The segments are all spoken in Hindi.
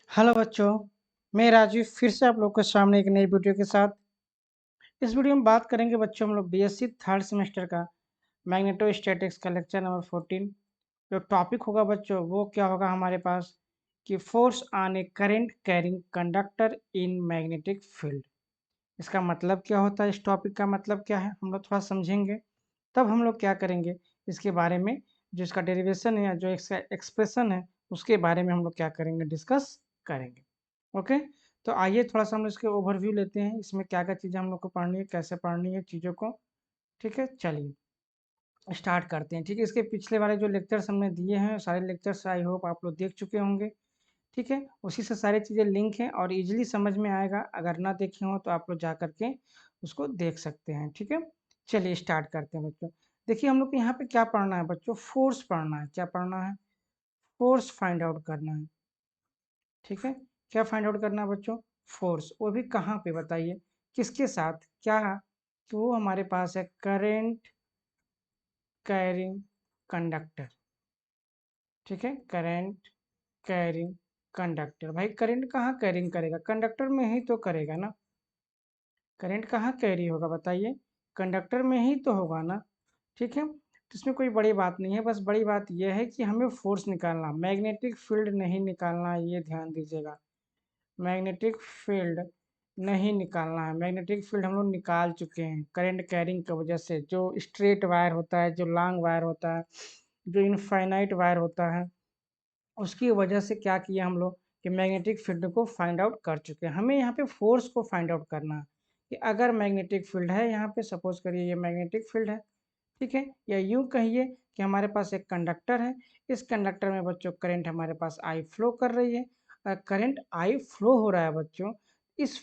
हेलो बच्चों, मैं राजीव फिर से आप लोग के सामने एक नई वीडियो के साथ। इस वीडियो में बात करेंगे बच्चों हम लोग बीएससी थर्ड सेमेस्टर का मैग्नेटोस्टैटिक्स का लेक्चर नंबर 14। जो टॉपिक होगा बच्चों वो क्या होगा हमारे पास कि force on A current carrying conductor in magnetic field. इसका मतलब क्या होता है, इस टॉपिक का मतलब क्या है हम लोग थोड़ा समझेंगे। तब हम लोग क्या करेंगे इसके बारे में, जो इसका डेरिवेशन है या जो इसका एक्सप्रेशन है उसके बारे में हम लोग क्या करेंगे, डिस्कस करेंगे। ओके, तो आइए थोड़ा सा हम इसके ओवरव्यू लेते हैं, इसमें क्या क्या चीज़ें हम लोग को पढ़नी है, कैसे पढ़नी है चीज़ों को। ठीक है, चलिए स्टार्ट करते हैं। ठीक है, इसके पिछले वाले जो लेक्चर्स हमने दिए हैं सारे लेक्चर्स आई होप आप लोग देख चुके होंगे। ठीक है, उसी से सारी चीज़ें लिंक हैं और इजीली समझ में आएगा। अगर ना देखे हो तो आप लोग जा करके उसको देख सकते हैं। ठीक है, चलिए स्टार्ट करते हैं बच्चों। देखिए हम लोग को यहाँ पे क्या पढ़ना है बच्चों, फोर्स पढ़ना है। क्या पढ़ना है? फोर्स फाइंड आउट करना है। ठीक है, क्या फाइंड आउट करना है बच्चों? फोर्स, वो भी कहाँ पे बताइए, किसके साथ, क्या? तो वो हमारे पास है करेंट कैरिंग कंडक्टर। ठीक है, करंट कैरिंग कंडक्टर। भाई करंट कहाँ कैरिंग करेगा? कंडक्टर में ही तो करेगा ना। करंट कहाँ कैरी होगा बताइए? कंडक्टर में ही तो होगा ना। ठीक है, तो इसमें कोई बड़ी बात नहीं है, बस बड़ी बात यह है कि हमें फोर्स निकालना, मैग्नेटिक फील्ड नहीं निकालना, ये ध्यान दीजिएगा। मैग्नेटिक फील्ड नहीं निकालना है। मैग्नेटिक फील्ड हम लोग निकाल चुके हैं करंट कैरिंग की वजह से। जो स्ट्रेट वायर होता है, जो लॉन्ग वायर होता है, जो इनफाइनाइट वायर होता है, उसकी वजह से क्या किया हम लोग कि मैग्नेटिक फील्ड को फाइंड आउट कर चुके हैं। हमें यहाँ पे फोर्स को फाइंड आउट करना है कि अगर मैग्नेटिक फील्ड है, यहाँ पे सपोज करिए ये मैग्नेटिक फील्ड है। ठीक है, या यूँ कहिए कि हमारे पास एक कंडक्टर है। इस कंडक्टर में बच्चों करंट हमारे पास आई फ्लो कर रही है। करंट आई फ्लो हो रहा है बच्चों, इस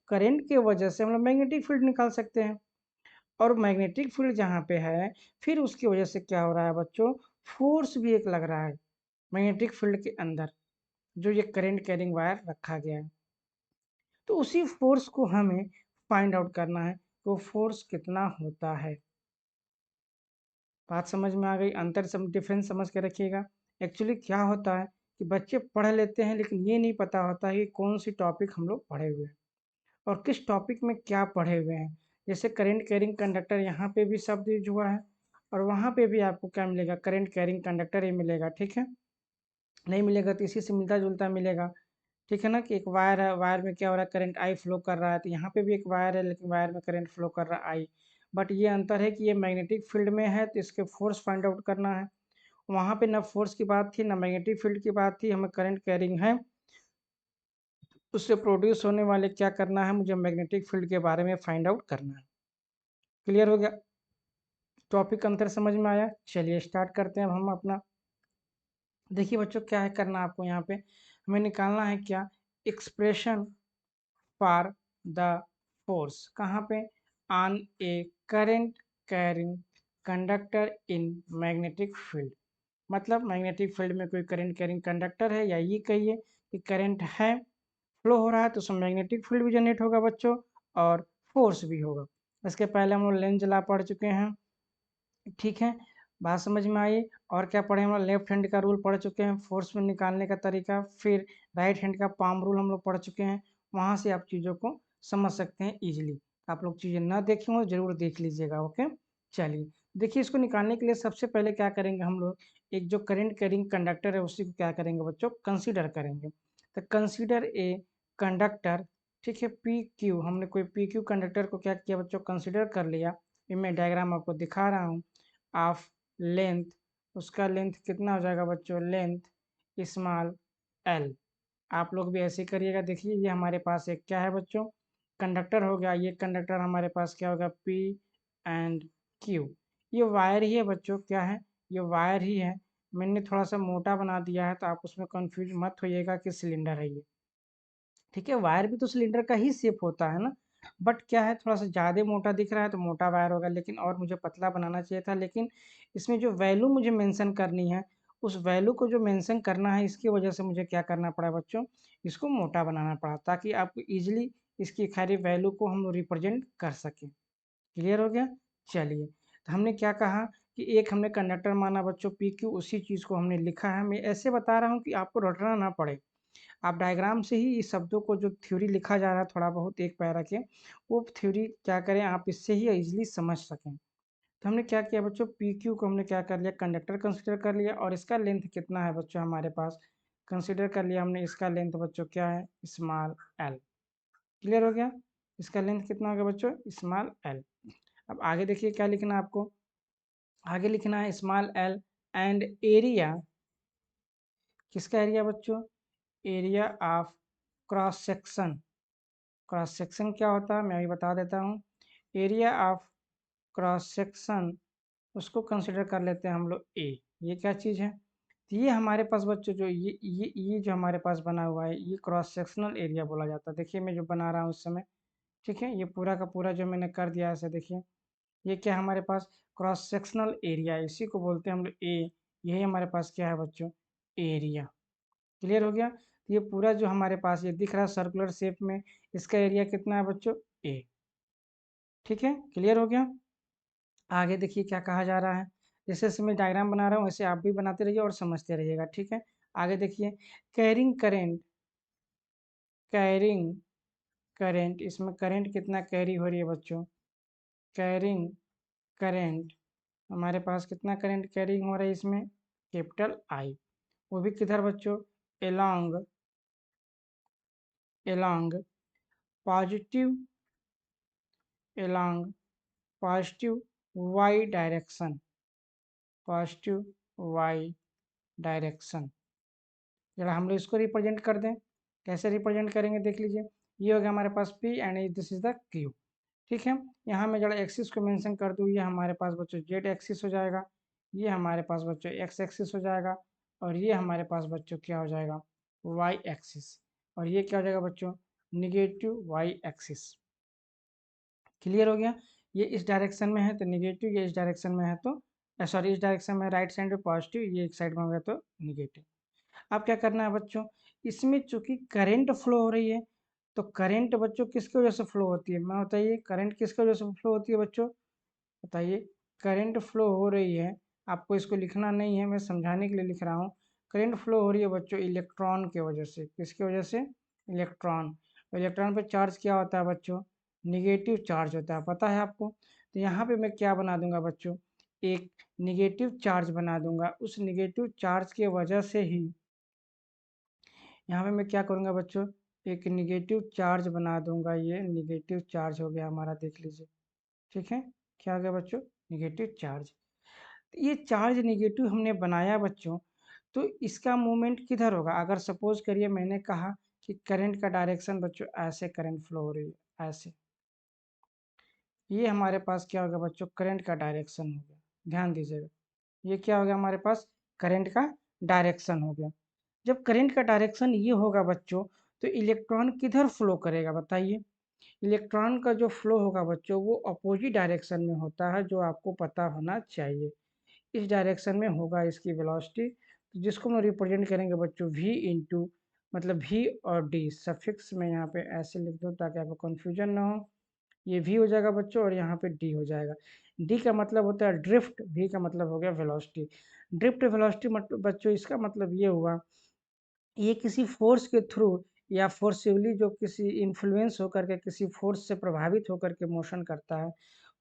करंट के वजह से हम लोग मैग्नेटिक फील्ड निकाल सकते हैं। और मैग्नेटिक फील्ड जहाँ पे है, फिर उसकी वजह से क्या हो रहा है बच्चों, फोर्स भी एक लग रहा है मैग्नेटिक फील्ड के अंदर, जो ये करंट कैरिंग वायर रखा गया है। तो उसी फोर्स को हमें फाइंड आउट करना है, तो फोर्स कितना होता है। बात समझ में आ गई? अंतर डिफरेंस समझ के रखिएगा। एक्चुअली क्या होता है कि बच्चे पढ़ लेते हैं लेकिन ये नहीं पता होता है कि कौन सी टॉपिक हम लोग पढ़े हुए हैं और किस टॉपिक में क्या पढ़े हुए हैं। जैसे करंट कैरिंग कंडक्टर, यहाँ पे भी शब्द यूज हुआ है और वहाँ पे भी आपको क्या मिलेगा, करंट कैरिंग कंडक्टर ही मिलेगा। ठीक है, नहीं मिलेगा तो इसी से मिलता जुलता मिलेगा। ठीक है ना, कि एक वायर है, वायर में क्या हो रहा है, करंट आई फ्लो कर रहा है। तो यहाँ पे भी एक वायर है लेकिन वायर में करंट फ्लो कर रहा है आई। बट ये अंतर है कि ये मैग्नेटिक फील्ड में है तो इसके फोर्स फाइंड आउट करना है। वहाँ पे ना फोर्स की बात थी ना मैग्नेटिक फील्ड की बात थी, हमें करंट कैरिंग है, उससे प्रोड्यूस होने वाले क्या करना है, मुझे मैग्नेटिक फील्ड के बारे में फाइंड आउट करना है। क्लियर हो गया? टॉपिक अंतर समझ में आया? चलिए स्टार्ट करते हैं अब हम अपना। देखिए बच्चों क्या है करना आपको, यहाँ पे हमें निकालना है क्या, एक्सप्रेशन फॉर द फोर्स। कहाँ पे? On A current carrying conductor in magnetic field. मतलब मैग्नेटिक फील्ड में कोई करंट कैरिंग कंडक्टर है, या ये कहिए कि करंट है, फ्लो हो रहा है, तो उसमें मैग्नेटिक फील्ड भी जनरेट होगा बच्चों और फोर्स भी होगा। इसके पहले हम लोग लेंज लॉ पढ़ चुके हैं। ठीक है, बात समझ में आई? और क्या पढ़े हम लोग, लेफ्ट हैंड का रूल पढ़ चुके हैं फोर्स में निकालने का तरीका। फिर राइट हैंड का पाम रूल हम लोग पढ़ चुके हैं। वहाँ से आप चीज़ों को समझ सकते हैं ईजिली। आप लोग चीज़ें ना देखे हो जरूर देख लीजिएगा। ओके, चलिए देखिए इसको निकालने के लिए सबसे पहले क्या करेंगे हम लोग, एक जो करंट कैरिंग कंडक्टर है उसी को क्या करेंगे बच्चों, कंसीडर करेंगे। तो कंसीडर ए कंडक्टर। ठीक है, पी क्यू, हमने कोई पी क्यू कंडक्टर को क्या किया बच्चों, कंसीडर कर लिया। ये मैं डायग्राम आपको दिखा रहा हूँ ऑफ लेंथ। उसका लेंथ कितना हो जाएगा बच्चों, लेंथ स्मॉल एल। आप लोग भी ऐसे ही करिएगा। देखिए ये हमारे पास एक क्या है बच्चों, कंडक्टर हो गया। ये कंडक्टर हमारे पास क्या होगा, पी एंड क्यू। ये वायर ही है बच्चों, क्या है, ये वायर ही है। मैंने थोड़ा सा मोटा बना दिया है तो आप उसमें कंफ्यूज मत होइएगा कि सिलेंडर है ये। ठीक है, वायर भी तो सिलेंडर का ही शेप होता है ना, बट क्या है थोड़ा सा ज़्यादा मोटा दिख रहा है तो मोटा वायर होगा, लेकिन और मुझे पतला बनाना चाहिए था। लेकिन इसमें जो वैल्यू मुझे मेंशन करनी है, उस वैल्यू को जो मेंशन करना है, इसकी वजह से मुझे क्या करना पड़ा बच्चों, इसको मोटा बनाना पड़ा ताकि आपको ईजिली इसकी खैरी वैल्यू को हम रिप्रेजेंट कर सकें। क्लियर हो गया? चलिए, तो हमने क्या कहा कि एक हमने कंडक्टर माना बच्चों पी क्यू, उसी चीज़ को हमने लिखा है। मैं ऐसे बता रहा हूँ कि आपको रटना ना पड़े। आप डायग्राम से ही इस शब्दों को जो थ्योरी लिखा जा रहा है थोड़ा बहुत एक पैरा के, वो थ्योरी क्या करें आप इससे ही ईजिली समझ सकें। तो हमने क्या किया बच्चों, पी क्यू को हमने क्या कर लिया, कंडक्टर कंसिडर कर लिया, और इसका लेंथ कितना है बच्चों हमारे पास, कंसिडर कर लिया हमने। इसका लेंथ बच्चों क्या है, स्मॉल एल। क्लियर हो गया, इसका लेंथ कितना हो गया बच्चों, स्मॉल एल। अब आगे देखिए क्या लिखना है आपको, आगे लिखना है स्मॉल एल एंड एरिया, किसका एरिया बच्चों, area of cross section. Cross section क्या होता है मैं अभी बता देता हूँ। एरिया ऑफ क्रॉस सेक्शन, उसको कंसिडर कर लेते हैं हम लोग ए। ये क्या चीज़ है, तो ये हमारे पास बच्चों जो ये जो हमारे पास बना हुआ है, ये क्रॉस सेक्शनल एरिया बोला जाता है। देखिए मैं जो बना रहा हूँ उस समय, ठीक है, ये पूरा का पूरा जो मैंने कर दिया है ऐसे, देखिए ये क्या है हमारे पास, क्रॉस सेक्शनल एरिया, इसी को बोलते हैं हम लोग ए। यही हमारे पास क्या है बच्चों, एरिया। क्लियर हो गया, तो ये पूरा जो हमारे पास ये दिख रहा है सर्कुलर शेप में, इसका एरिया कितना है बच्चों, ए। ठीक है, क्लियर हो गया। आगे देखिए क्या कहा जा रहा है, जैसे जैसे मैं डायग्राम बना रहा हूँ वैसे आप भी बनाते रहिए और समझते रहिएगा, ठीक है। आगे देखिए, कैरिंग करेंट, कैरिंग करेंट, इसमें करेंट कितना कैरी हो रही है बच्चों, कैरिंग करेंट, हमारे पास कितना करंट कैरिंग हो रहा है इसमें, कैपिटल आई। वो भी किधर बच्चों, along, along positive, along positive y direction, positive y direction. जरा हम लोग इसको रिप्रेजेंट कर दें, कैसे रिप्रेजेंट करेंगे देख लीजिए। ये हो गया हमारे पास P and this is the Q, ठीक है। यहाँ मैं जरा एक्सिस को मेंशन कर दूँ, ये हमारे पास बच्चों जेड एक्सिस हो जाएगा, ये हमारे पास बच्चों एक्स एक्सिस हो जाएगा, और ये हमारे पास बच्चों क्या हो जाएगा, वाई एक्सिस, और ये क्या हो जाएगा बच्चों, निगेटिव वाई एक्सिस। क्लियर हो गया, ये इस डायरेक्शन में है तो निगेटिव, ये इस डायरेक्शन में है तो सॉरी इस डायरेक्शन में राइट साइड में पॉजिटिव, ये एक साइड में हो गया तो निगेटिव। अब क्या करना है बच्चों, इसमें चूंकि करंट फ्लो हो रही है, तो करंट बच्चों किसकी वजह से फ्लो होती है, मैं बताइए करंट किसकी वजह से फ्लो होती है बच्चों, बताइए। करंट फ्लो हो रही है, आपको इसको लिखना नहीं है, मैं समझाने के लिए लिख रहा हूँ। करंट फ्लो हो रही है बच्चों इलेक्ट्रॉन के वजह से, किसकी वजह से, इलेक्ट्रॉन। इलेक्ट्रॉन पे चार्ज क्या होता है बच्चों, निगेटिव चार्ज होता है, पता है आपको। तो यहाँ पे मैं क्या बना दूंगा बच्चों, एक निगेटिव चार्ज बना दूंगा, उस निगेटिव चार्ज के वजह से ही यहाँ पे मैं क्या करूँगा बच्चों, एक निगेटिव चार्ज बना दूंगा, ये निगेटिव चार्ज हो गया हमारा, देख लीजिए, ठीक है। क्या हो गया बच्चों, निगेटिव चार्ज। ये चार्ज निगेटिव हमने बनाया बच्चों, तो इसका मूवमेंट किधर होगा, अगर सपोज करिए मैंने कहा कि करंट का डायरेक्शन बच्चों ऐसे करंट फ्लो हो रही है ऐसे, ये हमारे पास क्या होगा बच्चों, करंट का डायरेक्शन हो गया, ध्यान दीजिएगा। ये क्या हो गया हमारे पास, करंट का डायरेक्शन हो गया। जब करंट का डायरेक्शन ये होगा बच्चों, तो इलेक्ट्रॉन किधर फ्लो करेगा बताइए। इलेक्ट्रॉन का जो फ्लो होगा बच्चों वो अपोजिट डायरेक्शन में होता है, जो आपको पता होना चाहिए। इस डायरेक्शन में होगा इसकी वेलोसिटी, जिसको हम रिप्रेजेंट करेंगे बच्चों v इंटू, मतलब v और d सफिक्स में यहाँ पे ऐसे लिख दो ताकि आपको कन्फ्यूजन ना हो। ये v हो जाएगा बच्चों और यहाँ पे d हो जाएगा। d का मतलब होता है ड्रिफ्ट, v का मतलब हो गया वेलोसिटी। ड्रिफ्ट वेलोसिटी मतलब बच्चों इसका मतलब ये हुआ, ये किसी फोर्स के थ्रू या फोर्सिवली जो किसी इन्फ्लुएंस होकर के किसी फोर्स से प्रभावित होकर के मोशन करता है,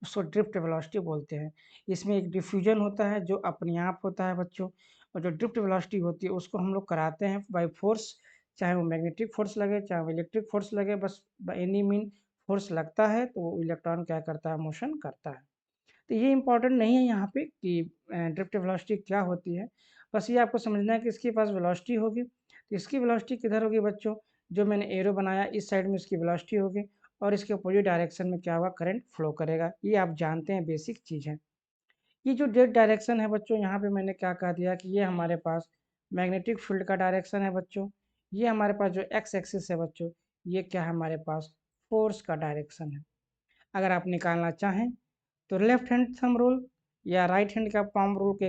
उसको ड्रिफ्ट वेलोसिटी बोलते हैं। इसमें एक डिफ्यूजन होता है जो अपने आप होता है बच्चों, और जो ड्रिफ्ट वेलोसिटी होती है उसको हम लोग कराते हैं बाय फोर्स, चाहे वो मैग्नेटिक फोर्स लगे चाहे वो इलेक्ट्रिक फोर्स लगे, बस एनी मीन फोर्स लगता है तो वो इलेक्ट्रॉन क्या करता है, मोशन करता है। तो ये इंपॉर्टेंट नहीं है यहाँ पे कि ड्रिफ्ट वेलोसिटी क्या होती है, बस ये आपको समझना है कि इसके पास वेलोसिटी होगी, तो इसकी वेलोसिटी किधर होगी बच्चों, जो मैंने एरो बनाया इस साइड में इसकी वेलोसिटी होगी, और इसके अपोजिट डायरेक्शन में क्या होगा, करंट फ्लो करेगा। ये आप जानते हैं, बेसिक चीज़ है। ये जो जेड डायरेक्शन है बच्चों, यहाँ पे मैंने क्या कह दिया कि ये हमारे पास मैग्नेटिक फील्ड का डायरेक्शन है बच्चों। ये हमारे पास जो एक्स एक्सिस है बच्चों, ये क्या है हमारे पास, फोर्स का डायरेक्शन है। अगर आप निकालना चाहें तो लेफ्ट हैंड थंब रूल या राइट हैंड का पाम रूल के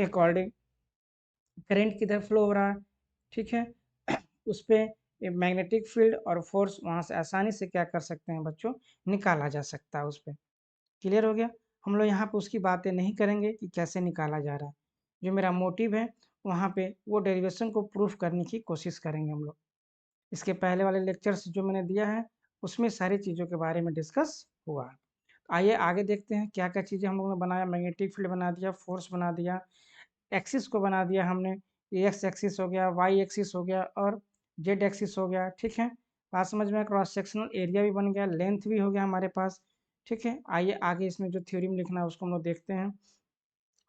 अकॉर्डिंग करंट किधर फ्लो हो रहा है, ठीक है, उस पर मैग्नेटिक फील्ड और फोर्स वहाँ से आसानी से क्या कर सकते हैं बच्चों, निकाला जा सकता है उस पर। क्लियर हो गया। हम लोग यहाँ पे उसकी बातें नहीं करेंगे कि कैसे निकाला जा रहा है, जो मेरा मोटिव है वहाँ पे वो डेरिवेशन को प्रूफ करने की कोशिश करेंगे हम लोग। इसके पहले वाले लेक्चर्स जो मैंने दिया है उसमें सारी चीज़ों के बारे में डिस्कस हुआ। आइए आगे देखते हैं क्या क्या चीज़ें हम लोगों ने बनाया। मैग्नेटिक फील्ड बना दिया, फोर्स बना दिया, एक्सिस को बना दिया हमने, एक्स एक्सिस हो गया, वाई एक्सिस हो गया और जेड एक्सिस हो गया। ठीक है, बात समझ में, क्रॉस सेक्शनल एरिया भी बन गया, लेंथ भी हो गया हमारे पास। ठीक है, आइए आगे इसमें जो थ्योरम लिखना है उसको हम लोग देखते हैं।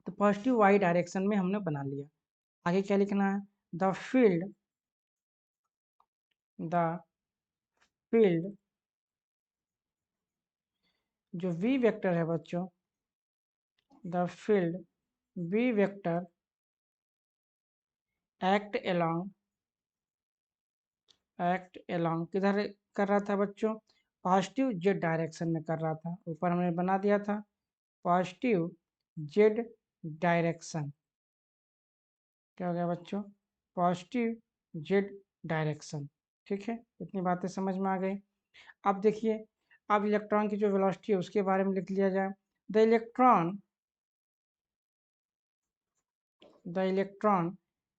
तो पॉजिटिव वाई डायरेक्शन में हमने बना लिया। आगे क्या लिखना है? द फील्ड जो वी वेक्टर है बच्चों, the field v vector act along किधर कर रहा था बच्चों? पॉजिटिव जेड डायरेक्शन में कर रहा था। ऊपर हमने बना दिया था पॉजिटिव जेड डायरेक्शन। क्या हो गया बच्चों? Positive Z direction. ठीक है, इतनी बातें समझ में आ गई। अब देखिए, अब इलेक्ट्रॉन की जो वेलोसिटी है उसके बारे में लिख लिया जाए। The electron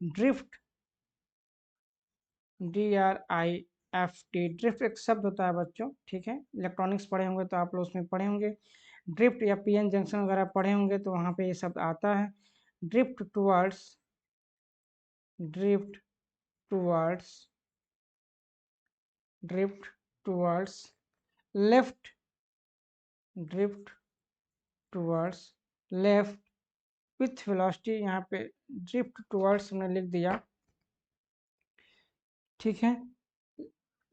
drift, DRIFT, drift एक शब्द होता है बच्चों। ठीक है, इलेक्ट्रॉनिक्स पढ़े होंगे तो आप लोग उसमें पढ़े होंगे। ड्रिफ्ट या पीएन जंक्शन वगैरह पढ़े होंगे तो वहाँ पे ये शब्द आता है। Drift towards drift towards drift towards left drift towards left with velocity. यहाँ पे ड्रिफ्ट टुवर्ड्स हमने लिख दिया। ठीक है,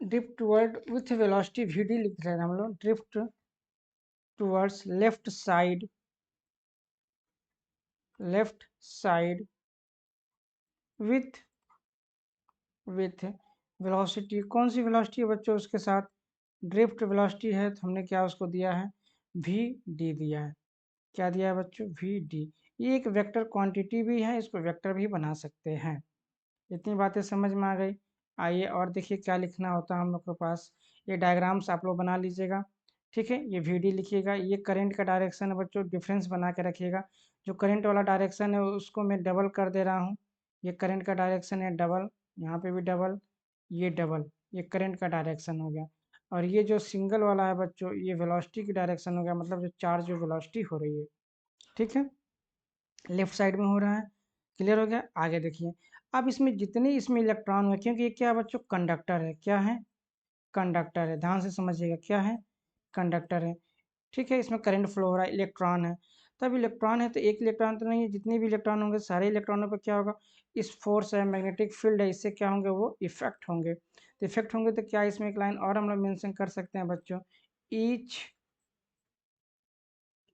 drift toward with velocity VD लिख रहे हैं हम लोग। Drift towards left side with velocity. कौन सी वेलोसिटी है बच्चों उसके साथ? ड्रिफ्ट वेलोसिटी है तो हमने क्या उसको दिया है? VD दिया है। क्या दिया है बच्चों? VD। ये एक वेक्टर क्वांटिटी भी है, इसको वेक्टर भी बना सकते हैं। इतनी बातें समझ में आ गई। आइए और देखिए क्या लिखना होता है हम लोग के पास। ये डायग्राम्स आप लोग बना लीजिएगा। ठीक है, ये VD लिखिएगा। ये करंट का डायरेक्शन है बच्चों, डिफरेंस बना के रखिएगा। जो करंट वाला डायरेक्शन है उसको मैं डबल कर दे रहा हूँ। ये करंट का डायरेक्शन है डबल, यहाँ पे भी डबल, ये डबल, ये करंट का डायरेक्शन हो गया। और ये जो सिंगल वाला है बच्चों, ये वेलोसिटी की डायरेक्शन हो गया, मतलब जो चार्ज जो वेलोसिटी हो रही है। ठीक है, लेफ्ट साइड में हो रहा है। क्लियर हो गया? आगे देखिए, अब इसमें जितने इसमें इलेक्ट्रॉन हुए, क्योंकि ये क्या है बच्चों? कंडक्टर है। क्या है? कंडक्टर है। ध्यान से समझिएगा, क्या है? कंडक्टर है। ठीक है, इसमें करंट फ्लो हो रहा है, इलेक्ट्रॉन है। तब इलेक्ट्रॉन है तो एक इलेक्ट्रॉन तो नहीं है, जितने भी इलेक्ट्रॉन होंगे सारे इलेक्ट्रॉनों पर क्या होगा? इस फोर्स है, मैग्नेटिक फील्ड है, इससे क्या होंगे? वो इफेक्ट होंगे। तो इफेक्ट होंगे तो क्या इसमें एक लाइन और हम लोग मेंशन कर सकते हैं बच्चों? Each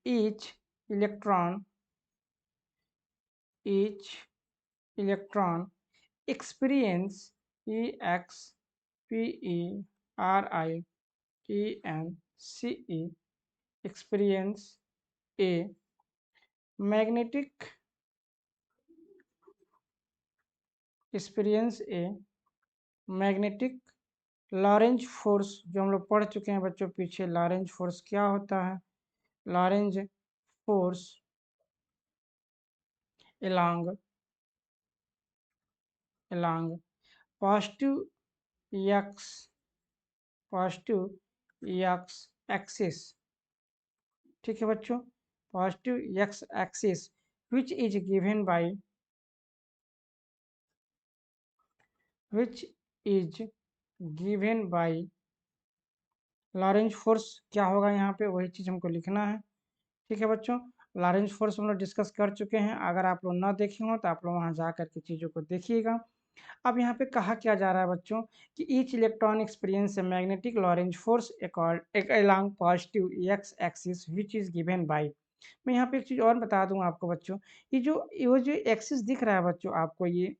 each electron each electron experience, EXPERIENCE, experience a magnetic experience a magnetic Lorentz force. जो हम लोग पढ़ चुके हैं बच्चों पीछे, लॉरेंज फोर्स क्या होता है? Lorentz force along along positive x x axis। ठीक है बच्चों, positive x axis which is given by which is given by Lorentz force. क्या होगा यहाँ पे? वही चीज़ हमको लिखना है। ठीक है बच्चों, लॉरेंज फोर्स हम लोग डिस्कस कर चुके हैं। अगर आप लोग ना देखे हो तो आप लोग वहाँ जा करके चीज़ों को देखिएगा। अब यहाँ पे कहा क्या जा रहा है बच्चों कि each electron experience a magnetic Lorentz force along positive x axis which is given by. मैं यहाँ पे एक चीज़ और बता दूँ आपको बच्चों, ये जो एक्सिस दिख रहा है बच्चों आपको, ये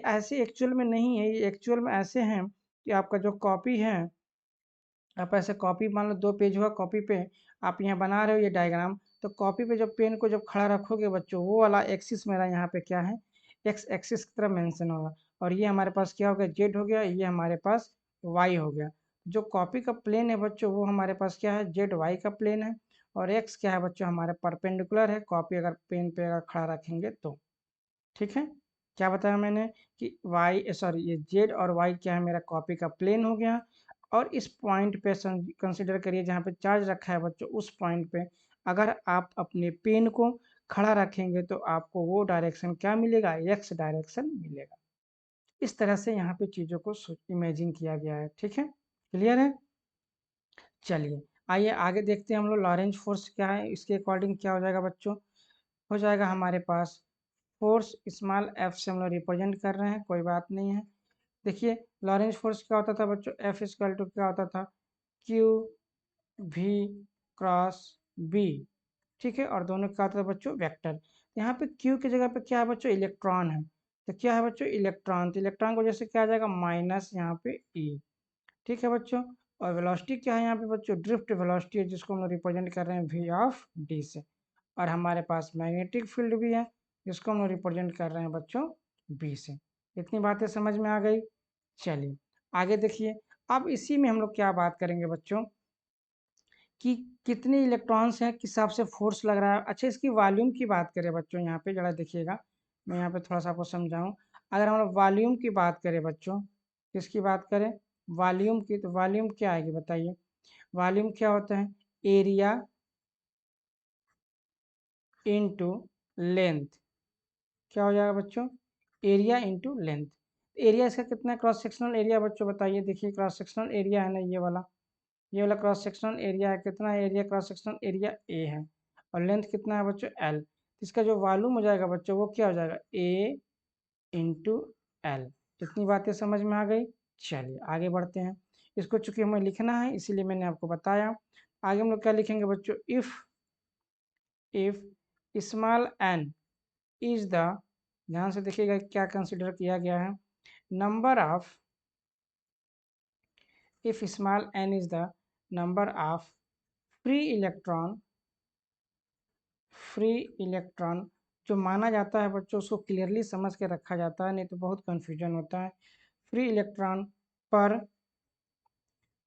ऐसे एक्चुअल में नहीं है। ये एक्चुअल में ऐसे हैं कि आपका जो कॉपी है, आप ऐसे कॉपी मान लो 2 पेज हुआ कॉपी पे, आप यहाँ बना रहे हो ये डायग्राम, तो कॉपी पे जब पेन को जब खड़ा रखोगे बच्चों, वो वाला एक्सिस मेरा यहाँ पे क्या है? एक्स एक्सिस की तरह मेंशन होगा। और ये हमारे पास क्या हो गया? जेड हो गया। ये हमारे पास वाई हो गया। जो कॉपी का प्लेन है बच्चों, वो हमारे पास क्या है? जेड वाई का प्लेन है। और एक्स क्या है बच्चों? हमारे परपेंडिकुलर है, कॉपी अगर पेन पे अगर खड़ा रखेंगे तो। ठीक है, क्या बताया मैंने कि ये जेड और वाई क्या है, मेरा कॉपी का प्लेन हो गया। और इस पॉइंट पे कंसिडर करिए जहाँ पे चार्ज रखा है बच्चों, उस पॉइंट पे अगर आप अपने पेन को खड़ा रखेंगे तो आपको वो डायरेक्शन क्या मिलेगा, एक्स डायरेक्शन मिलेगा। इस तरह से यहाँ पे चीज़ों को इमेजिन किया गया है। ठीक है, क्लियर है। चलिए आइए आगे देखते हैं हम लोग लॉरेंज फोर्स क्या है, इसके अकॉर्डिंग क्या हो जाएगा बच्चों। हो जाएगा हमारे पास फोर्स स्मॉल एफ से हम लोग रिप्रेजेंट कर रहे हैं, कोई बात नहीं है। देखिए लॉरेंज फोर्स क्या होता था बच्चों, एफ इक्वल टू क्या होता था, क्यू वी क्रॉस बी। ठीक है, और दोनों क्या होता था बच्चों, वेक्टर। यहाँ पे क्यू की जगह पे क्या है बच्चों, इलेक्ट्रॉन है। तो क्या है बच्चों, इलेक्ट्रॉन। तो इलेक्ट्रॉन की वजह से क्या आ जाएगा, माइनस यहाँ पे ई। ठीक है बच्चों। और वेलोसिटी क्या है यहाँ पे बच्चों, ड्रिफ्ट वेलोसिटी है, जिसको हम लोग रिप्रेजेंट कर रहे हैं वी ऑफ डी से। और हमारे पास मैग्नेटिक फील्ड भी है, जिसको हम लोग रिप्रेजेंट कर रहे हैं बच्चों बी से। इतनी बातें समझ में आ गई। चलिए आगे देखिए, अब इसी में हम लोग क्या बात करेंगे बच्चों कि कितने इलेक्ट्रॉन्स हैं, किस हिसाब से फोर्स लग रहा है। अच्छा, इसकी वॉल्यूम की बात करें बच्चों, यहाँ पे जरा देखिएगा, मैं यहाँ पे थोड़ा सा आपको समझाऊं। अगर हम लोग वॉल्यूम की बात करें बच्चों, किसकी बात करें, वॉल्यूम की, तो वॉल्यूम क्या आएगी बताइए। वॉल्यूम क्या होता है, एरिया इनटू लेंथ। क्या हो जाएगा बच्चों, एरिया इनटू लेंथ। एरिया इसका कितना है, क्रॉस सेक्शनल एरिया बच्चों बताइए। देखिए क्रॉस सेक्शनल एरिया है ना, ये वाला क्रॉस सेक्शनल एरिया है, कितना है area, cross sectional area A है। और लेंथ कितना है बच्चों, एल। इसका जो वॉल्यूम हो जाएगा बच्चों, वो क्या हो जाएगा, ए इंटू एल। इतनी बातें समझ में आ गई। चलिए आगे बढ़ते हैं। इसको चूंकि हमें लिखना है इसीलिए मैंने आपको बताया। आगे हम लोग क्या लिखेंगे बच्चों, if small n is the, ध्यान से देखिएगा क्या कंसिडर किया गया है, number of, if small n is the number of free electron, free electron जो माना जाता है बच्चों, उसको क्लियरली समझ के रखा जाता है, नहीं तो बहुत कंफ्यूजन होता है। फ्री इलेक्ट्रॉन पर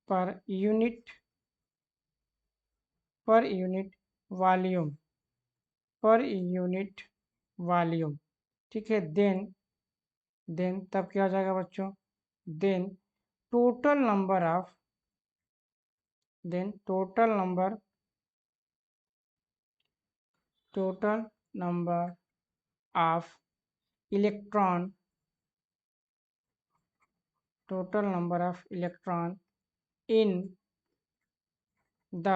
per unit per unit volume, per unit volume. ठीक है, देन तब क्या हो जाएगा बच्चों, then total number of, then total number of electron, total number of electron in the,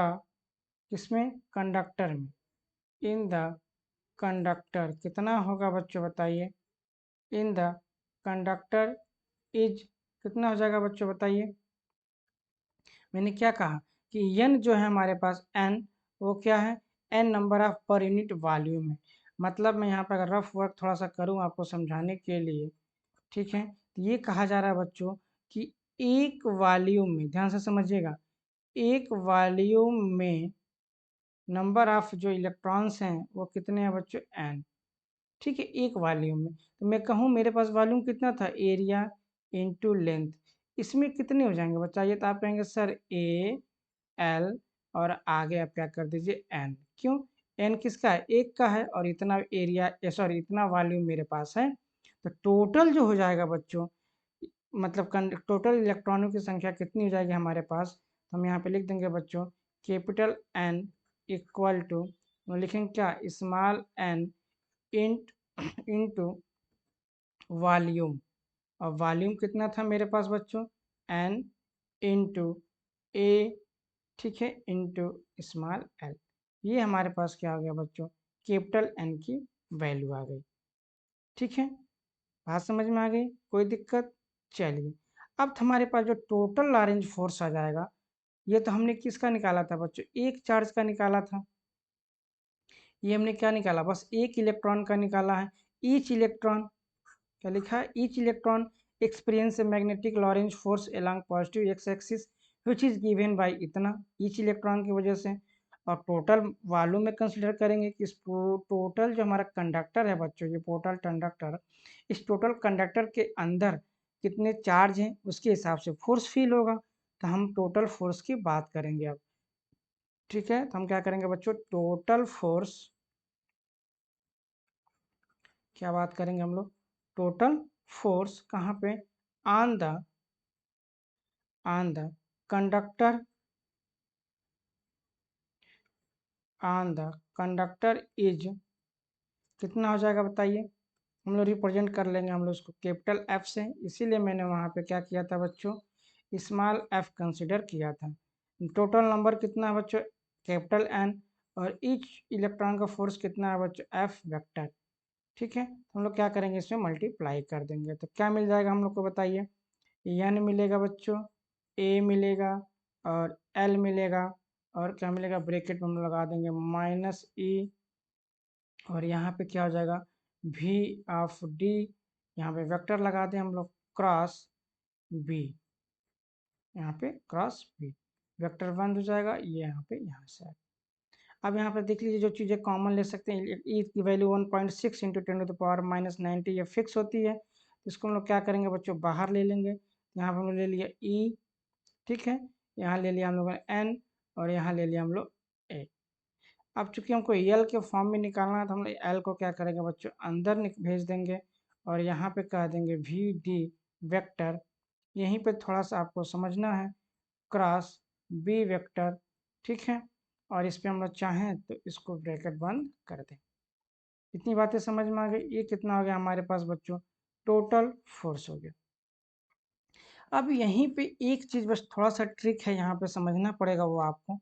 किसमें, कंडक्टर में, इन द कंडक्टर कितना होगा बच्चों बताइए, इन द कंडक्टर इज, कितना हो जाएगा बच्चों बताइए। मैंने क्या कहा कि n जो है हमारे पास n, वो क्या है, n नंबर ऑफ पर यूनिट वॉल्यूम है। मतलब मैं यहाँ पर अगर रफ वर्क थोड़ा सा करूँ आपको समझाने के लिए, ठीक है, तो ये कहा जा रहा है बच्चों कि एक वॉल्यूम में, ध्यान से समझिएगा, एक वॉल्यूम में नंबर ऑफ जो इलेक्ट्रॉन्स हैं वो कितने हैं बच्चों, n। ठीक है, एक वॉल्यूम में। तो मैं कहूँ मेरे पास वॉल्यूम कितना था, एरिया इंटू लेंथ, इसमें कितने हो जाएंगे बताइए। तो आप कहेंगे सर ए एल, और आगे आप क्या कर दीजिए एन। क्यों, एन किसका है, एक का है, और इतना एरिया, सॉरी इतना वॉल्यूम मेरे पास है। तो टोटल जो हो जाएगा बच्चों, मतलब टोटल इलेक्ट्रॉनों की संख्या कितनी हो जाएगी हमारे पास, तो हम यहाँ पे लिख देंगे बच्चों, कैपिटल एन इक्वल टू, लिखेंगे क्या, small n int into volume. और वॉल्यूम कितना था मेरे पास बच्चों, एन इंटू ए, ठीक है, इंटू स्मॉल एल। ये हमारे पास क्या आ गया बच्चों, कैपिटल एन की वैल्यू आ गई। ठीक है, बात समझ में आ गई, कोई दिक्कत। चलिए अब हमारे पास जो टोटल लॉरेंज फोर्स आ जाएगा, ये तो हमने किसका निकाला था बच्चों, एक चार्ज का निकाला था। ये हमने क्या निकाला, बस एक इलेक्ट्रॉन का निकाला है। ईच इलेक्ट्रॉन, क्या लिखा है, each electron experience a magnetic Lorentz force along positive x axis which is given by इतना, ईच इलेक्ट्रॉन की वजह से। और टोटल वॉल्यूम में कंसिडर करेंगे कि इस टोटल जो हमारा कंडक्टर है बच्चों, ये टोटल कंडक्टर, इस टोटल कंडक्टर के अंदर कितने चार्ज हैं उसके हिसाब से फोर्स फील होगा। तो हम टोटल फोर्स की बात करेंगे अब। ठीक है, तो हम क्या करेंगे बच्चों, टोटल फोर्स, क्या बात करेंगे हम लोग, टोटल फोर्स कहाँ पे, on the conductor, on the conductor is, कितना हो जाएगा बताइए। हम लोग रिप्रेजेंट कर लेंगे हम लोग उसको कैपिटल एफ से, इसीलिए मैंने वहाँ पे क्या किया था बच्चों, स्मॉल एफ कंसिडर किया था। टोटल नंबर कितना है बच्चों, कैपिटल एन, और ईच इलेक्ट्रॉन का फोर्स कितना है बच्चों, एफ वेक्टर। ठीक है, हम लोग क्या करेंगे, इसमें मल्टीप्लाई कर देंगे, तो क्या मिल जाएगा हम लोग को बताइए, एन मिलेगा बच्चों, ए मिलेगा, और एल मिलेगा, और क्या मिलेगा, ब्रैकेट में हम लोग लगा देंगे माइनस ई, और यहाँ पे क्या हो जाएगा, वी ऑफ डी, यहाँ पे वेक्टर लगा दें हम लोग क्रॉस बी, यहाँ पे क्रॉस बी, वेक्टर बंद हो जाएगा, ये यहाँ पे यहाँ से। अब यहाँ पे देख लीजिए जो चीज़ें कॉमन ले सकते हैं, ई की वैल्यू 1.6 इंटू 10⁻90 ये फिक्स होती है, तो इसको हम लोग क्या करेंगे बच्चों, बाहर ले लेंगे। यहाँ पे हम लोग ले लिया ई, ठीक है, यहाँ ले लिया हम लोगों ने एन, और यहाँ ले लिया हम लोग ए। अब चूंकि हमको एल के फॉर्म में निकालना है, तो हम लोग एल को क्या करेंगे बच्चों, अंदर भेज देंगे, और यहाँ पे कह देंगे वी डी वेक्टर, यहीं पे थोड़ा सा आपको समझना है, क्रॉस बी वेक्टर, ठीक है, और इस पे हम लोग चाहें तो इसको ब्रैकेट बंद कर दें। इतनी बातें समझ में आ गई। ये कितना हो गया हमारे पास बच्चों, टोटल फोर्स हो गया। अब यहीं पे एक चीज़ बस थोड़ा सा ट्रिक है, यहाँ पे समझना पड़ेगा वो आपको,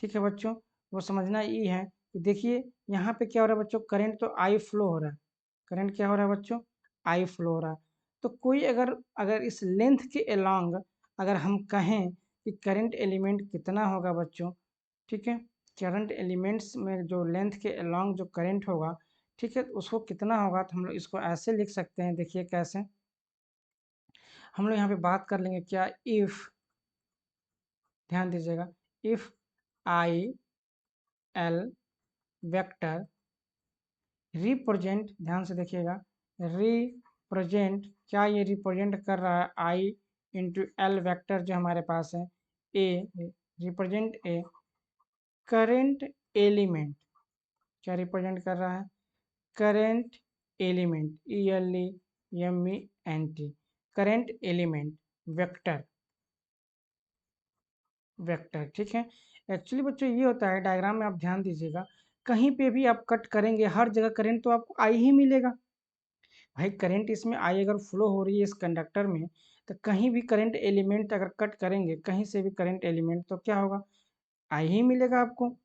ठीक है बच्चों, वो समझना ये है कि देखिए यहाँ पे क्या हो रहा है बच्चों, करंट तो आई फ्लो हो रहा है, करंट क्या हो रहा है बच्चों, आई फ्लो हो रहा है। तो कोई अगर अगर इस लेंथ के अलोंग अगर हम कहें कि करंट एलिमेंट कितना होगा बच्चों, ठीक है, करंट एलिमेंट्स में जो लेंथ के अलोंग जो करंट होगा, ठीक है, तो उसको कितना होगा, तो हम लोग इसको ऐसे लिख सकते हैं, देखिए कैसे, हम लोग यहाँ पे बात कर लेंगे क्या, इफ, ध्यान दीजिएगा, if I L vector represent, ध्यान से देखिएगा, रिप्रेजेंट, क्या ये रिप्रेजेंट कर रहा है, आई इंटू एल वैक्टर जो हमारे पास है, a, represent a current element, क्या रिप्रेजेंट कर रहा है, current element, E L E M E N T, current element vector, vector, ठीक है। एक्चुअली बच्चों ये होता है, डायग्राम में आप ध्यान दीजिएगा, कहीं पे भी आप कट करेंगे हर जगह करंट तो आपको आई ही मिलेगा। भाई करंट इसमें आई अगर फ्लो हो रही है इस कंडक्टर में, तो कहीं भी करंट एलिमेंट अगर कट करेंगे कहीं से भी करंट एलिमेंट, तो क्या होगा, आई ही मिलेगा आपको,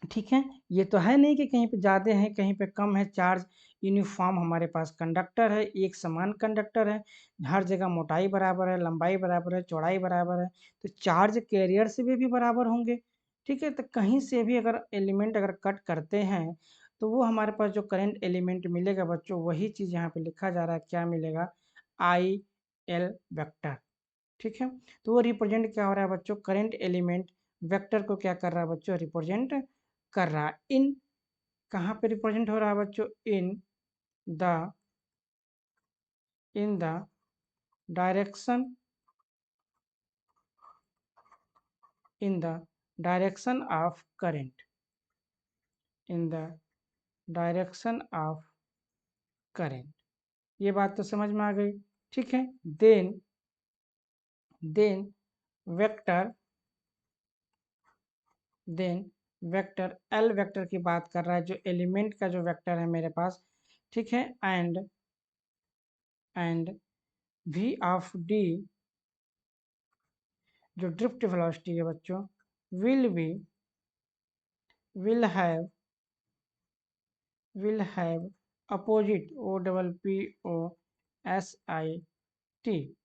ठीक है। ये तो है नहीं कि कहीं पे ज़्यादा है कहीं पे कम है, चार्ज यूनिफॉर्म हमारे पास कंडक्टर है, एक समान कंडक्टर है, हर जगह मोटाई बराबर है, लंबाई बराबर है, चौड़ाई बराबर है, तो चार्ज कैरियर से भी बराबर होंगे, ठीक है। तो कहीं से भी अगर एलिमेंट अगर कट करते हैं, तो वो हमारे पास जो करंट एलिमेंट मिलेगा बच्चों, वही चीज़ यहाँ पे लिखा जा रहा है, क्या मिलेगा, आई एल वेक्टर, ठीक है। तो वो रिप्रेजेंट क्या हो रहा है बच्चों, करंट एलिमेंट वेक्टर को क्या कर रहा है बच्चों, रिप्रेजेंट कर रहा है, इन, कहाँ पे रिप्रेजेंट हो रहा है बच्चों, the in the direction, in the direction of current, in the direction of current, ये बात तो समझ में आ गई, ठीक है। Then vector, then vector l vector की बात कर रहा है, जो एलिमेंट का जो वेक्टर है मेरे पास, ठीक है, एंड वी ऑफ डी, जो ड्रिफ्ट वेलोसिटी है बच्चों, will be, will have, will have opposite, O double P O S I T,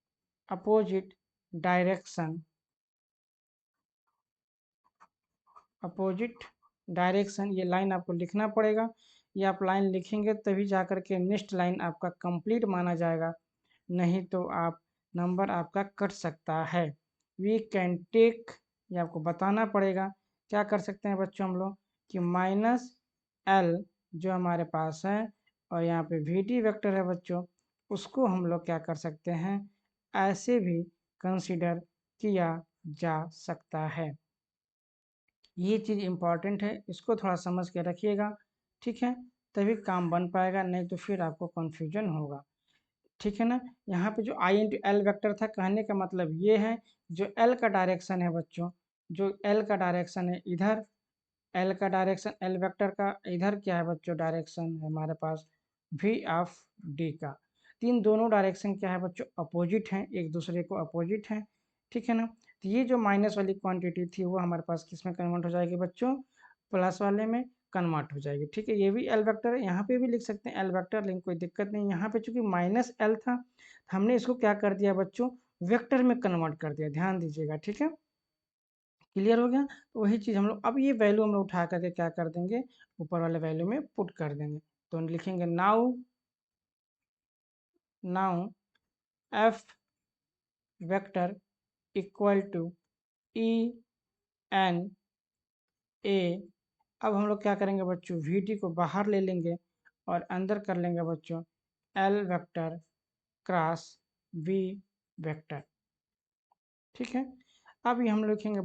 opposite direction, opposite direction, ये लाइन आपको लिखना पड़ेगा, ये आप लाइन लिखेंगे तभी जा कर के नेक्स्ट लाइन आपका कंप्लीट माना जाएगा, नहीं तो आप नंबर आपका कट सकता है। वी कैन टेक, ये आपको बताना पड़ेगा, क्या कर सकते हैं बच्चों हम लोग, कि माइनस एल जो हमारे पास है, और यहाँ पे वी टी वेक्टर है बच्चों, उसको हम लोग क्या कर सकते हैं, ऐसे भी कंसिडर किया जा सकता है। ये चीज़ इम्पॉर्टेंट है, इसको थोड़ा समझ के रखिएगा, ठीक है, तभी काम बन पाएगा, नहीं तो फिर आपको कन्फ्यूजन होगा। ठीक है ना। यहाँ पे जो आई इंटू एल वैक्टर था, कहने का मतलब ये है जो एल का डायरेक्शन है बच्चों, जो एल का डायरेक्शन है इधर, एल का डायरेक्शन एल वेक्टर का इधर क्या है बच्चों, डायरेक्शन है हमारे पास वी ऑफ डी का। तीन दोनों डायरेक्शन क्या है बच्चों, अपोजिट हैं, एक दूसरे को अपोजिट हैं, ठीक है ना। तो ये जो माइनस वाली क्वांटिटी थी वो हमारे पास किस में कन्वर्ट हो जाएगी बच्चों, प्लस वाले में कन्वर्ट हो जाएगी, ठीक है। ये भी एल वेक्टर है, यहाँ पे भी लिख सकते हैं एल वेक्टर, लेकिन कोई दिक्कत नहीं। यहाँ पे चूंकि माइनस एल था, हमने इसको क्या कर दिया बच्चों, वेक्टर में कन्वर्ट कर दिया, ध्यान दीजिएगा, ठीक है। क्लियर हो गया। तो वही चीज़ हम लोग अब ये वैल्यू हम लोग उठा करके क्या कर देंगे, ऊपर वाले वैल्यू में पुट कर देंगे। तो हम लिखेंगे now, now F vector equal to e n A. अब हम लोग क्या करेंगे बच्चों, वी टी को बाहर ले लेंगे और अंदर कर लेंगे बच्चों l vector cross v vector, ठीक है। अब ये हम लोग लिखेंगे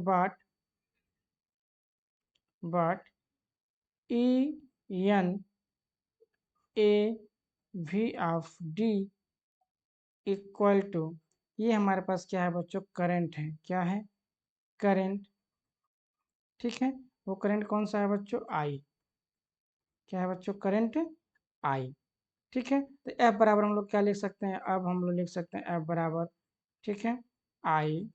but e n A v of d equal to, ये हमारे पास क्या है बच्चों, करंट है, क्या है, करंट, ठीक है। वो करंट कौन सा है बच्चों, आई, क्या है बच्चों, करंट आई, ठीक है। तो एफ बराबर हम लोग क्या लिख सकते हैं, अब हम लोग लिख सकते हैं एफ बराबर, ठीक है, I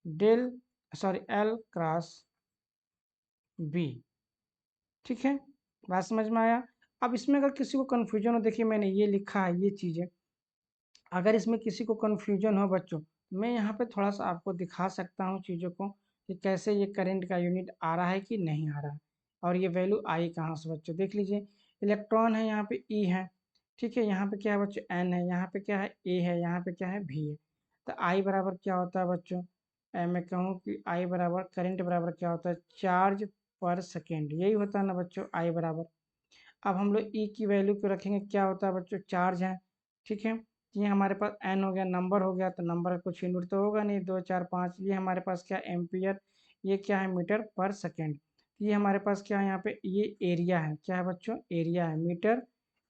del, sorry L cross B, ठीक है। बात समझ में आया। अब इसमें अगर किसी को कन्फ्यूजन हो, देखिए मैंने ये लिखा है ये चीज़ें, अगर इसमें किसी को कन्फ्यूजन हो बच्चों, मैं यहाँ पे थोड़ा सा आपको दिखा सकता हूँ चीज़ों को कि कैसे ये करंट का यूनिट आ रहा है कि नहीं आ रहा है, और ये वैल्यू आई कहाँ से बच्चों, देख लीजिए। इलेक्ट्रॉन है, यहाँ पे ई है, ठीक है, यहाँ पे क्या है बच्चों, एन है, यहाँ पे क्या है, ए है, यहाँ पे क्या है, भी है। तो आई बराबर क्या होता है बच्चों, मैं कहूँ कि आई बराबर करंट बराबर क्या होता है, चार्ज पर सेकेंड, यही होता है ना बच्चों आई बराबर। अब हम लोग ई की वैल्यू को रखेंगे, क्या होता है बच्चों, चार्ज है, ठीक है। ये हमारे पास एन हो गया, नंबर हो गया, तो नंबर कुछ यूनिट तो होगा नहीं, 2 4 5, ये हमारे पास क्या एम्पियर, ये क्या है मीटर पर सेकेंड। ये हमारे पास क्या है, यहाँ पे ये एरिया है, क्या है बच्चों, एरिया है, मीटर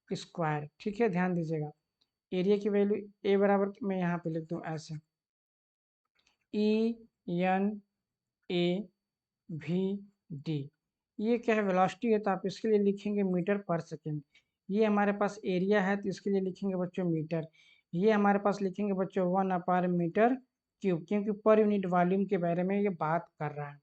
स्क्वायर, ठीक है, ध्यान दीजिएगा। एरिया की वैल्यू ए बराबर मैं यहाँ पे लिख दूँ ऐसे, e n A v d, ये क्या है, वेलोसिटी है, तो आप इसके लिए लिखेंगे मीटर पर सेकेंड। ये हमारे पास एरिया है, तो इसके लिए लिखेंगे बच्चों मीटर। ये हमारे पास लिखेंगे बच्चों 1/मीटर क्यूब, क्योंकि पर यूनिट वॉल्यूम के बारे में ये बात कर रहा है,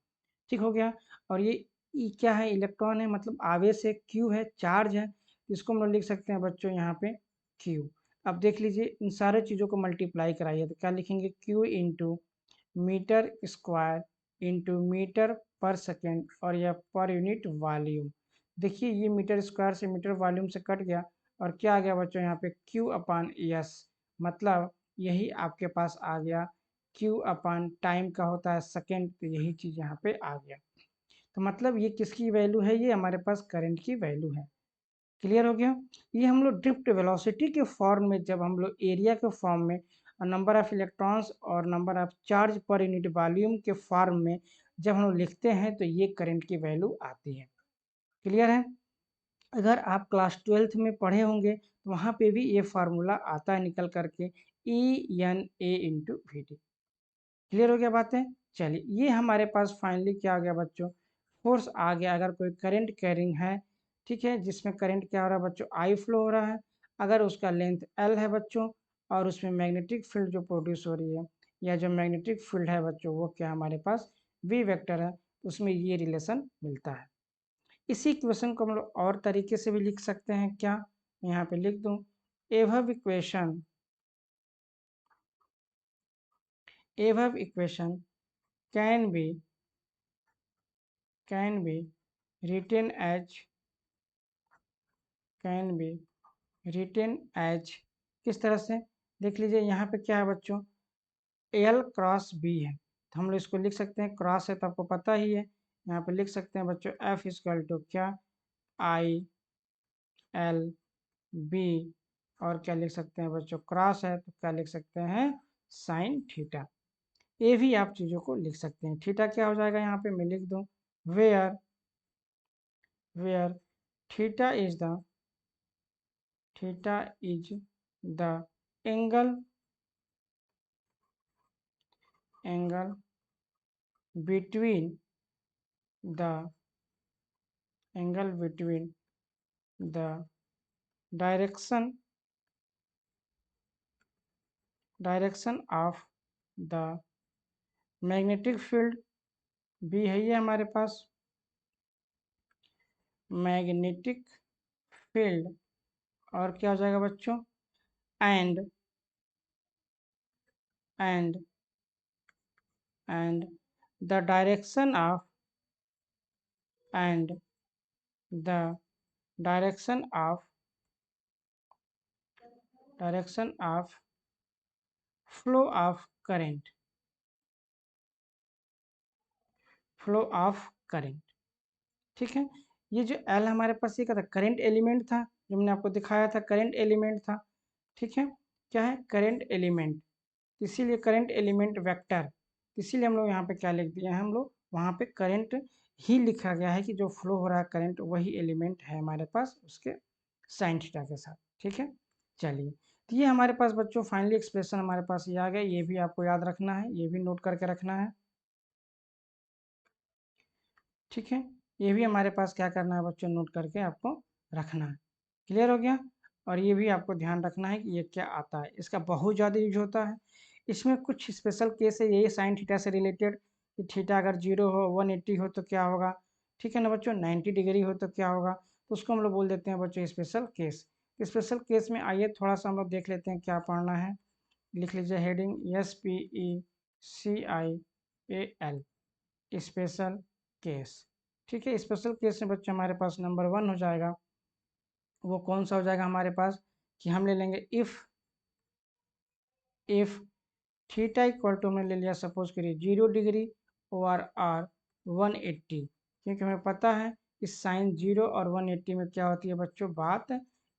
ठीक हो गया। और ये ई क्या है, इलेक्ट्रॉन है, मतलब आवेश है, क्यू है, चार्ज है, तो इसको हम लोग लिख सकते हैं बच्चों यहाँ पे क्यू। अब देख लीजिए, इन सारे चीज़ों को मल्टीप्लाई कराइए, तो क्या लिखेंगे, q into metre square into metre per second, और यह पर यूनिट वॉल्यूम। देखिए ये मीटर स्क्वायर से मीटर वॉल्यूम से कट गया, और क्या आ गया बच्चों यहाँ पे, क्यू अपान एस, मतलब यही आपके पास आ गया, क्यू अपान टाइम का होता है सेकेंड, तो यही चीज़ यहाँ पे आ गया। तो मतलब ये किसकी वैल्यू है, ये हमारे पास करंट की वैल्यू है। क्लियर हो गया। ये हम लोग ड्रिफ्ट वेलोसिटी के फॉर्म में, जब हम लोग एरिया के फॉर्म में और नंबर ऑफ इलेक्ट्रॉन्स और नंबर ऑफ चार्ज पर यूनिट वॉल्यूम के फॉर्म में जब हम लोग लिखते हैं, तो ये करंट की वैल्यू आती है। क्लियर है। अगर आप क्लास 12th में पढ़े होंगे तो वहाँ पे भी ये फार्मूला आता है निकल करके, e n A into v d. Clear हो गया बातें। चलिए, ये हमारे पास फाइनली क्या आ गया बच्चों, फोर्स आ गया। अगर कोई करंट कैरिंग है, ठीक है, जिसमें करंट क्या हो रहा है बच्चों, आई फ्लो हो रहा है, अगर उसका लेंथ एल है बच्चों, और उसमें मैग्नेटिक फील्ड जो प्रोड्यूस हो रही है, या जो मैग्नेटिक फील्ड है बच्चों, वो क्या हमारे पास वी वेक्टर है, उसमें ये रिलेशन मिलता है। इसी इक्वेशन को हम लोग और तरीके से भी लिख सकते हैं, क्या, यहाँ पे लिख दूँ, एवब equation, एवब equation can be, can be written as, can be written as, किस तरह से, देख लीजिए यहाँ पे क्या है बच्चों, एल क्रॉस बी है, तो हम लोग इसको लिख सकते हैं, क्रॉस है तो आपको पता ही है, यहाँ पे लिख सकते हैं बच्चों एफ इक्वल टू क्या, आई एल बी, और क्या लिख सकते हैं बच्चों, क्रॉस है तो क्या लिख सकते हैं, साइन थीटा। ये भी आप चीज़ों को लिख सकते हैं। थीटा क्या हो जाएगा, यहाँ पे मैं लिख दूँ, where, where theta is the, theta is the angle between the the direction of the magnetic field भी है ये हमारे पास मैग्नेटिक फील्ड और क्या हो जाएगा बच्चों and and and the direction of and the direction of flow of current ठीक है। ये जो एल हमारे पास ये क्या था करंट एलिमेंट था जो मैंने आपको दिखाया था करंट एलिमेंट था ठीक है। क्या है करंट एलिमेंट इसीलिए करंट एलिमेंट वेक्टर इसीलिए हम लोग यहाँ पे क्या लिख दिए हैं हम लोग वहाँ पे करंट ही लिखा गया है कि जो फ्लो हो रहा है करंट वही एलिमेंट है हमारे पास उसके साइन थीटा के साथ ठीक है। चलिए तो ये हमारे पास बच्चों फाइनली एक्सप्रेशन हमारे पास ये आ गया ये भी आपको याद रखना है ये भी नोट करके रखना है ठीक है। ये भी हमारे पास क्या करना है बच्चों नोट करके आपको रखना है क्लियर हो गया। और ये भी आपको ध्यान रखना है कि ये क्या आता है इसका बहुत ज़्यादा यूज होता है इसमें कुछ स्पेशल केस है यही साइन थीटा से रिलेटेड कि थीटा अगर 0 हो 180 हो तो क्या होगा ठीक है ना बच्चों 90 डिग्री हो तो क्या होगा तो उसको हम लोग बोल देते हैं बच्चों स्पेशल केस में आइए थोड़ा सा हम लोग देख लेते हैं क्या पढ़ना है लिख लीजिए हेडिंग SPECIAL स्पेशल केस ठीक है। स्पेशल केस में बच्चे हमारे पास नंबर 1 हो जाएगा वो कौन सा हो जाएगा हमारे पास कि हम ले लेंगे इफ थीटा इक्वल टू हमने ले लिया सपोज करिए 0 डिग्री और आर 180 क्योंकि हमें पता है कि साइन 0 और 180 में क्या होती है बच्चों बात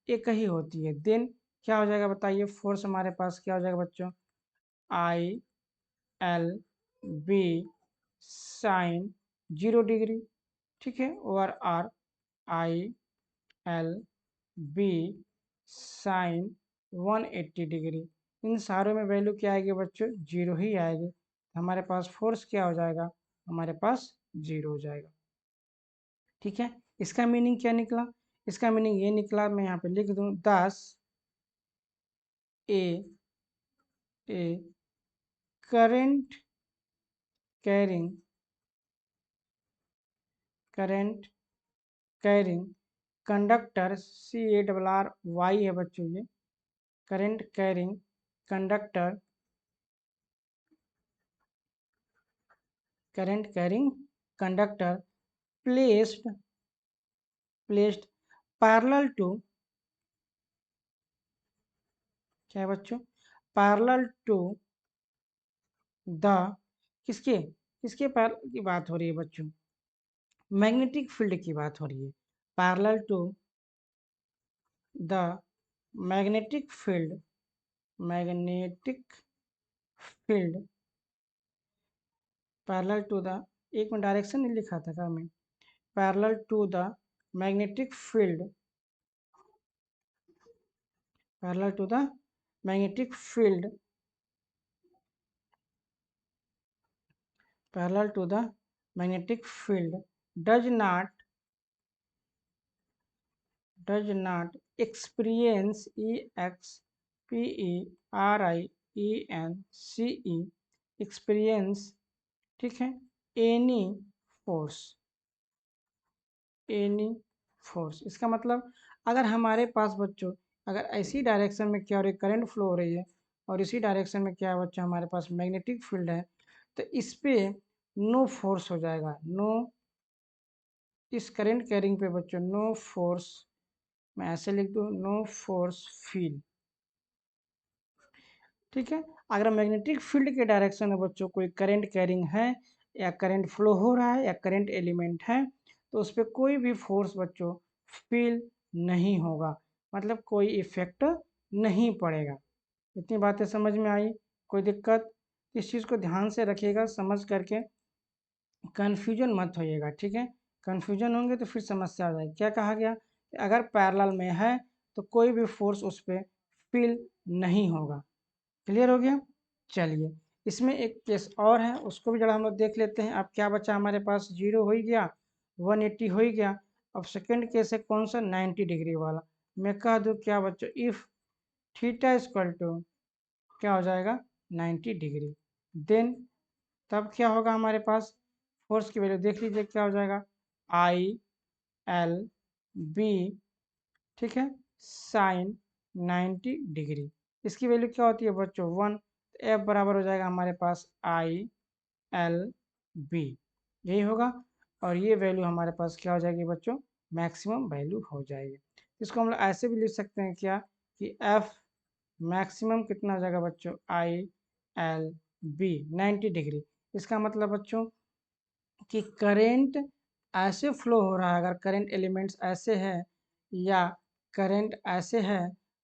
एक ही होती है देन क्या हो जाएगा बताइए फोर्स हमारे पास क्या हो जाएगा बच्चों ILB साइन 0 डिग्री ठीक है और आर ILB साइन 180 डिग्री इन सारों में वैल्यू क्या आएगी बच्चों 0 ही आएगी हमारे पास फोर्स क्या हो जाएगा हमारे पास 0 हो जाएगा ठीक है। इसका मीनिंग क्या निकला इसका मीनिंग ये निकला मैं यहाँ पे लिख दूँ 10 A current carrying current carrying conductor CARR है बच्चों ये current carrying conductor placed parallel to क्या है बच्चों पैरेलल टू द किसके किसके पैरेलल की बात हो रही है बच्चों मैग्नेटिक फील्ड की बात हो रही है parallel to the magnetic field magnetic field parallel to the एक में डायरेक्शन नहीं लिखा था क्या मैं parallel to the magnetic field parallel to the magnetic field parallel to the magnetic field does not experience experience ठीक है एनी फोर्स इसका मतलब अगर हमारे पास बच्चों अगर ऐसी डायरेक्शन में क्या हो रही है करंट फ्लो हो रही है और इसी डायरेक्शन में क्या है बच्चों हमारे पास मैग्नेटिक फील्ड है तो इस पे नो फोर्स हो जाएगा नो इस करंट कैरिंग पे बच्चों नो फोर्स मैं ऐसे लिख दूँ नो फोर्स फील ठीक है। अगर मैग्नेटिक फील्ड के डायरेक्शन में बच्चों कोई करंट कैरिंग है या करंट फ्लो हो रहा है या करंट एलिमेंट है तो उस पर कोई भी फोर्स बच्चों फील नहीं होगा मतलब कोई इफेक्ट नहीं पड़ेगा। इतनी बातें समझ में आई कोई दिक्कत इस चीज़ को ध्यान से रखिएगा समझ करके कन्फ्यूजन मत होइएगा ठीक है। कन्फ्यूजन होंगे तो फिर समस्या हो जाएगी क्या कहा गया अगर पैरेलल में है तो कोई भी फोर्स उस पर फिल नहीं होगा। क्लियर हो गया। चलिए इसमें एक केस और है, उसको भी जरा हम लोग देख लेते हैं। अब क्या बचा हमारे पास, 0 हो ही गया, 180 हो ही गया। अब सेकंड केस है कौन सा, 90 डिग्री वाला। मैं कह दूँ क्या बच्चों, इफ थीटा इक्वल टू क्या हो जाएगा 90 डिग्री, देन तब क्या होगा हमारे पास, फोर्स की वैल्यू देख लीजिए क्या हो जाएगा, आई एल बी, ठीक है, साइन 90 डिग्री। इसकी वैल्यू क्या होती है बच्चों 1, एफ बराबर हो जाएगा हमारे पास आई एल बी, यही होगा। और ये वैल्यू हमारे पास क्या हो जाएगी बच्चों, मैक्सिमम वैल्यू हो जाएगी। इसको हम लोग ऐसे भी लिख सकते हैं क्या, कि एफ मैक्सिमम कितना हो जाएगा बच्चों, आई एल बी 90 डिग्री। इसका मतलब बच्चों कि करंट ऐसे फ्लो हो रहा है, अगर करंट एलिमेंट्स ऐसे है या करंट ऐसे है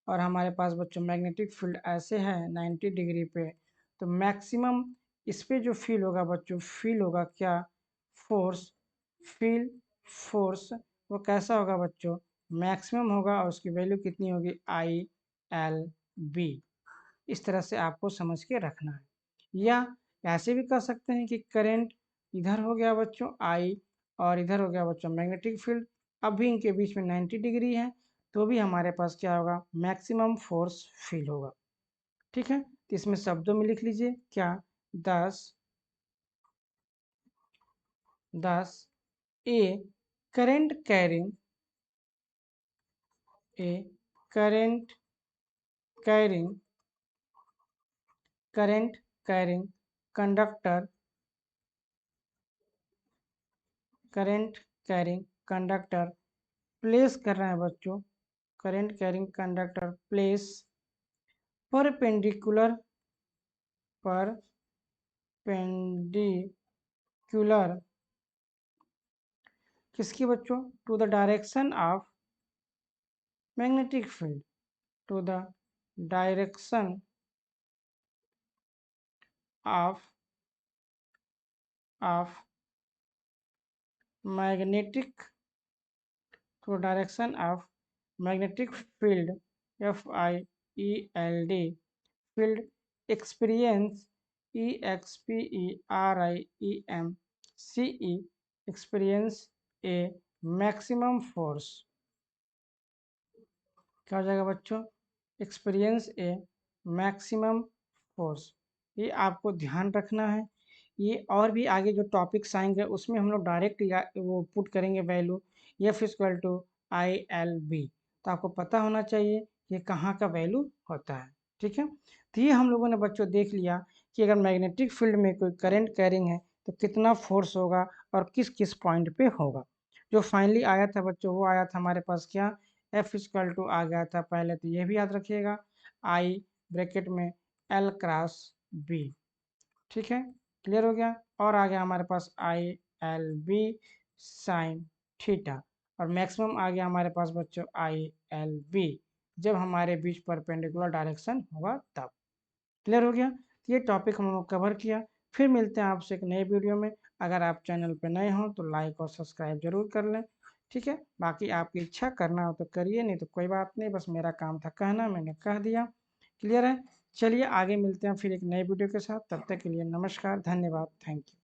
और हमारे पास बच्चों मैग्नेटिक फील्ड ऐसे है 90 डिग्री पे, तो मैक्सिमम इस पे जो फील होगा बच्चों, फील होगा क्या, फोर्स, फील फोर्स, वो कैसा होगा बच्चों, मैक्सिमम होगा और उसकी वैल्यू कितनी होगी, आई एल बी। इस तरह से आपको समझ के रखना है। या ऐसे भी कर सकते हैं कि करंट इधर हो गया बच्चों आई और इधर हो गया बच्चों मैग्नेटिक फील्ड, अभी इनके बीच में 90 डिग्री है, तो भी हमारे पास क्या होगा, मैक्सिमम फोर्स फील होगा। ठीक है, तो इसमें शब्दों में लिख लीजिए क्या, 10 A current carrying, A current carrying, current carrying conductor, current carrying conductor place कर रहे हैं बच्चों, current carrying conductor place perpendicular, perpendicular किसकी बच्चों, to the direction of magnetic field, to the direction of magnetic, to direction of magnetic field, F I E L D field experience, E X P E R I E M C E experience a maximum force, क्या हो जाएगा बच्चों, एक्सपीरियंस ए मैक्सिमम फोर्स। ये आपको ध्यान रखना है। ये और भी आगे जो टॉपिक्स आएंगे उसमें हम लोग डायरेक्ट वो पुट करेंगे value, F equal to I L B, तो आपको पता होना चाहिए ये कहाँ का वैल्यू होता है। ठीक है, तो ये हम लोगों ने बच्चों देख लिया कि अगर मैग्नेटिक फील्ड में कोई करंट कैरिंग है तो कितना फोर्स होगा और किस किस पॉइंट पे होगा। जो फाइनली आया था बच्चों वो आया था हमारे पास क्या, एफ इक्वल टू आ गया था पहले, तो ये भी याद रखिएगा, आई ब्रैकेट में एल क्रॉस बी। ठीक है, क्लियर हो गया। और आ गया हमारे पास I L B sine theta, और मैक्सिमम आ गया हमारे पास बच्चों आई एल बी, जब हमारे बीच परपेंडिकुलर डायरेक्शन होगा तब। क्लियर हो गया, तो ये टॉपिक हम लोग कवर किया। फिर मिलते हैं आपसे एक नए वीडियो में। अगर आप चैनल पर नए हों तो लाइक और सब्सक्राइब जरूर कर लें। ठीक है, बाकी आपकी इच्छा करना हो तो करिए, नहीं तो कोई बात नहीं, बस मेरा काम था कहना, मैंने कह दिया। क्लियर है, चलिए आगे मिलते हैं फिर एक नए वीडियो के साथ, तब तक के लिए नमस्कार, धन्यवाद, थैंक यू।